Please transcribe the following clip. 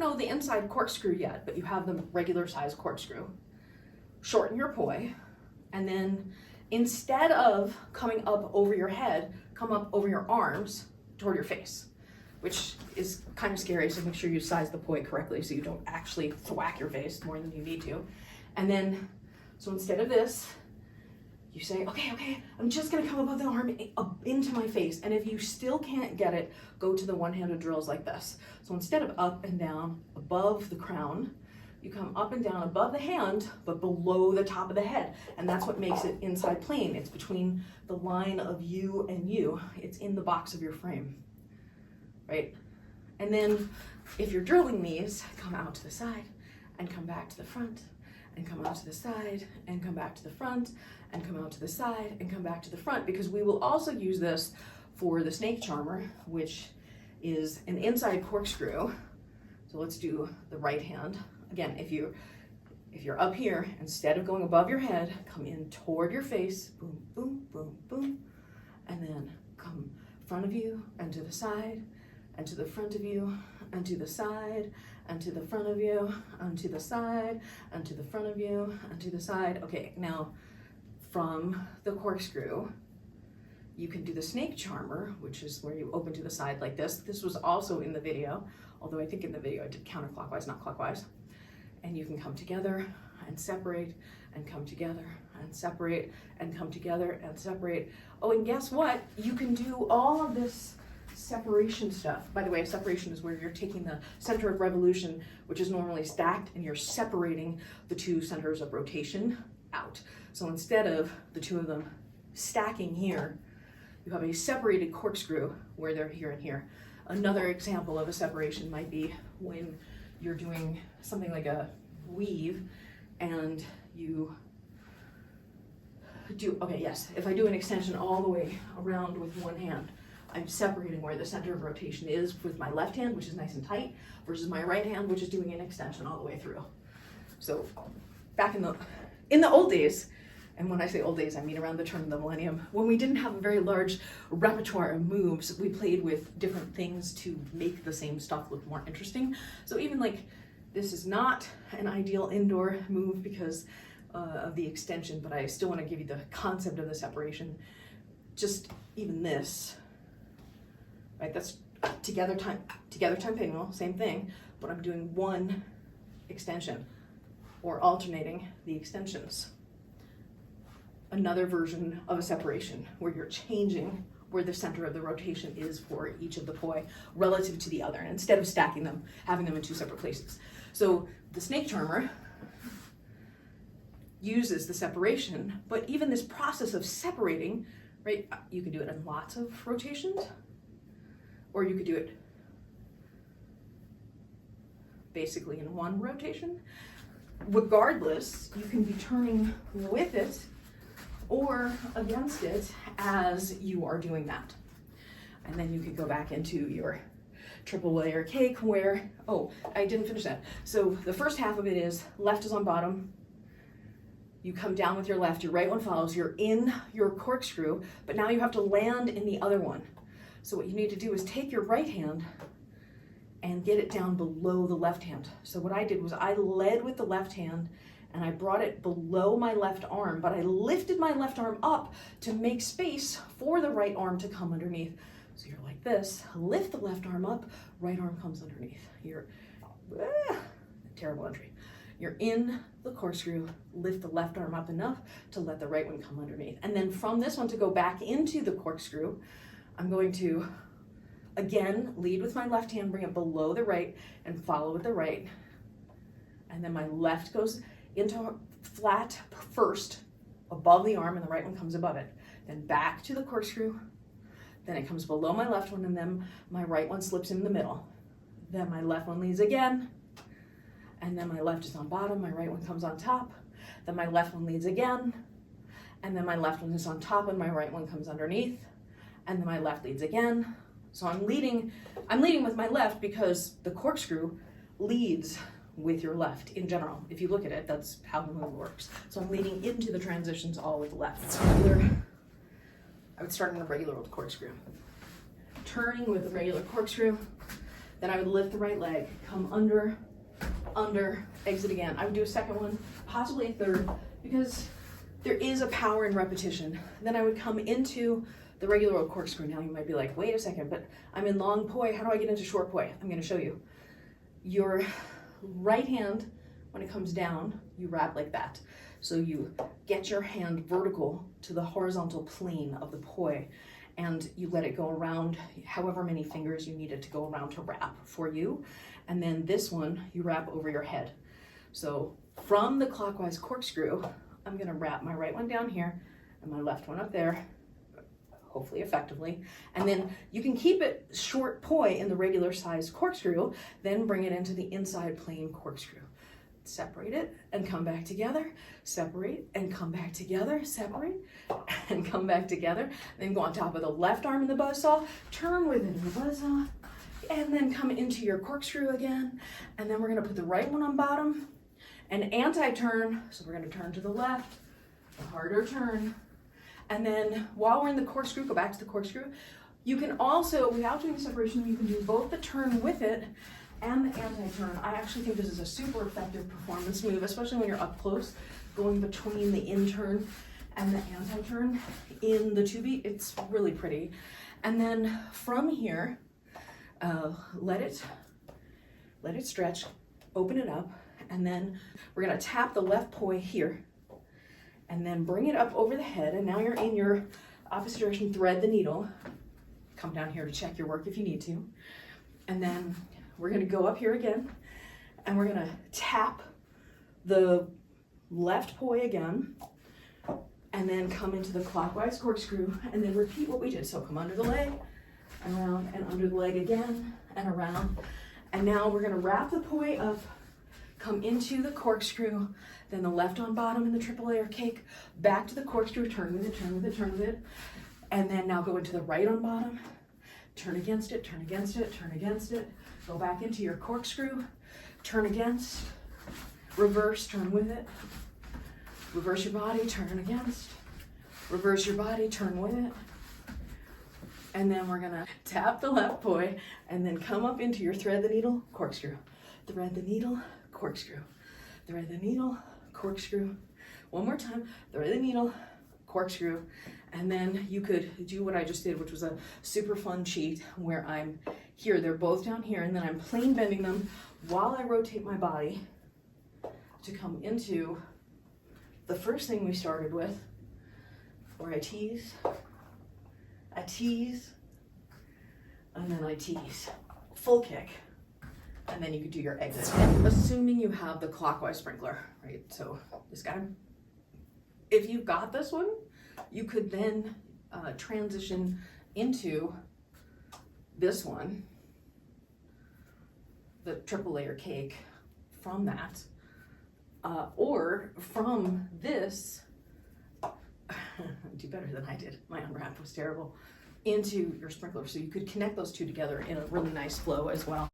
know the inside corkscrew yet, but you have the regular size corkscrew, shorten your poi, and then instead of coming up over your head, come up over your arms toward your face, which is kind of scary, so make sure you size the poi correctly so you don't actually thwack your face more than you need to. And then, so instead of this, you say, okay, I'm just gonna come above the arm up into my face. And if you still can't get it, go to the one-handed drills like this. So instead of up and down above the crown, you come up and down above the hand, but below the top of the head. And that's what makes it inside plane. It's between the line of you and you. It's in the box of your frame, right? And then if you're drilling these, come out to the side and come back to the front and come out to the side and come back to the front and come out to the side and come back to the front, because we will also use this for the snake charmer, which is an inside corkscrew. So let's do the right hand. Again, if you're up here, instead of going above your head, come in toward your face, boom, boom, boom, boom, and then come front of you and to the side and to the front of you and to the side and to the front of you and to the side and to the front of you and to the side. Okay, now from the corkscrew, you can do the snake charmer, which is where you open to the side like this. This was also in the video, although I think in the video I did counterclockwise, not clockwise. And you can come together and separate and come together and separate and come together and separate. Oh, and guess what? You can do all of this separation stuff. By the way, separation is where you're taking the center of revolution, which is normally stacked, and you're separating the two centers of rotation out. So instead of the two of them stacking here, you have a separated corkscrew where they're here and here. Another example of a separation might be when you're doing something like a weave and you do, okay, yes, if I do an extension all the way around with one hand, I'm separating where the center of rotation is with my left hand, which is nice and tight, versus my right hand, which is doing an extension all the way through. So back in the old days, and when I say old days, I mean around the turn of the millennium, when we didn't have a very large repertoire of moves, we played with different things to make the same stuff look more interesting. So even like, this is not an ideal indoor move because of the extension, but I still want to give you the concept of the separation. Just even this, right? That's together time pinwheel, same thing, but I'm doing one extension or alternating the extensions. Another version of a separation where you're changing where the center of the rotation is for each of the poi relative to the other, and instead of stacking them, having them in two separate places. So the snake charmer uses the separation, but even this process of separating, right, you could do it in lots of rotations, or you could do it basically in one rotation. Regardless, you can be turning with it or against it as you are doing that. And then you could go back into your triple layer cake where, oh, I didn't finish that. So the first half of it is left is on bottom, you come down with your left, your right one follows, you're in your corkscrew, but now you have to land in the other one. So what you need to do is take your right hand and get it down below the left hand. So what I did was I led with the left hand and I brought it below my left arm, but I lifted my left arm up to make space for the right arm to come underneath. So you're like this, lift the left arm up, right arm comes underneath. You're, terrible entry. You're in the corkscrew, lift the left arm up enough to let the right one come underneath. And then from this one to go back into the corkscrew, I'm going to, again, lead with my left hand, bring it below the right, and follow with the right. And then my left goes into flat first, above the arm, and the right one comes above it. Then back to the corkscrew, then it comes below my left one, and then my right one slips in the middle. Then my left one leads again, and then my left is on bottom, my right one comes on top, then my left one leads again, and then my left one is on top and my right one comes underneath, and then my left leads again. So I'm leading with my left because the corkscrew leads with your left in general. If you look at it, that's how the move works. So I'm leading into the transitions all with the left. I would start in a regular old corkscrew. Turning with a regular corkscrew, Then I would lift the right leg, come under, exit again. I would do a second one, possibly a third, because there is a power in repetition. Then I would come into the regular old corkscrew. Now you might be like, wait a second, but I'm in long poi. How do I get into short poi? I'm gonna show you. Your right hand, when it comes down, you wrap like that. So you get your hand vertical to the horizontal plane of the poi, and you let it go around however many fingers you need it to go around to wrap for you. And then this one, you wrap over your head. So from the clockwise corkscrew, I'm gonna wrap my right one down here and my left one up there, hopefully effectively. And then you can keep it short poi in the regular size corkscrew, then bring it into the inside plane corkscrew. Separate it and come back together, separate and come back together, separate and come back together. Then go on top of the left arm in the buzzsaw, turn with it in the buzzsaw, and then come into your corkscrew again. And then we're gonna put the right one on bottom and anti-turn. So we're gonna turn to the left, a harder turn. And then while we're in the corkscrew, go back to the corkscrew. You can also, without doing the separation, you can do both the turn with it and the anti-turn. I actually think this is a super effective performance move, especially when you're up close, going between the in-turn and the anti-turn in the 2-beat. It's really pretty. And then from here, let it stretch, open it up, and then we're gonna tap the left poi here, and then bring it up over the head, and now you're in your opposite direction, thread the needle. Come down here to check your work if you need to. And then we're gonna go up here again, and we're gonna tap the left poi again, and then come into the clockwise corkscrew, and then repeat what we did. So come under the leg, around, and under the leg again, and around. And now we're gonna wrap the poi up, come into the corkscrew, then the left on bottom in the triple layer cake, back to the corkscrew, turn with it, turn with it, turn with it. And then now go into the right on bottom, turn against it, turn against it, turn against it. Go back into your corkscrew, turn against, reverse, turn with it. Reverse your body, turn against. Reverse your body, turn with it. And then we're gonna tap the left poi and then come up into your thread the needle, corkscrew. Thread the needle, corkscrew. Thread the needle, corkscrew. One more time, thread the needle, corkscrew. And then you could do what I just did, which was a super fun cheat where I'm here, they're both down here, and then I'm plane bending them while I rotate my body to come into the first thing we started with, where I tease, and then I tease. Full kick. And then you could do your exit. Assuming you have the clockwise sprinkler, right? So this guy. If you've got this one, you could then transition into this one, the triple layer cake from that, or from this, do better than I did, my unwrap was terrible, into your sprinkler. So you could connect those two together in a really nice flow as well.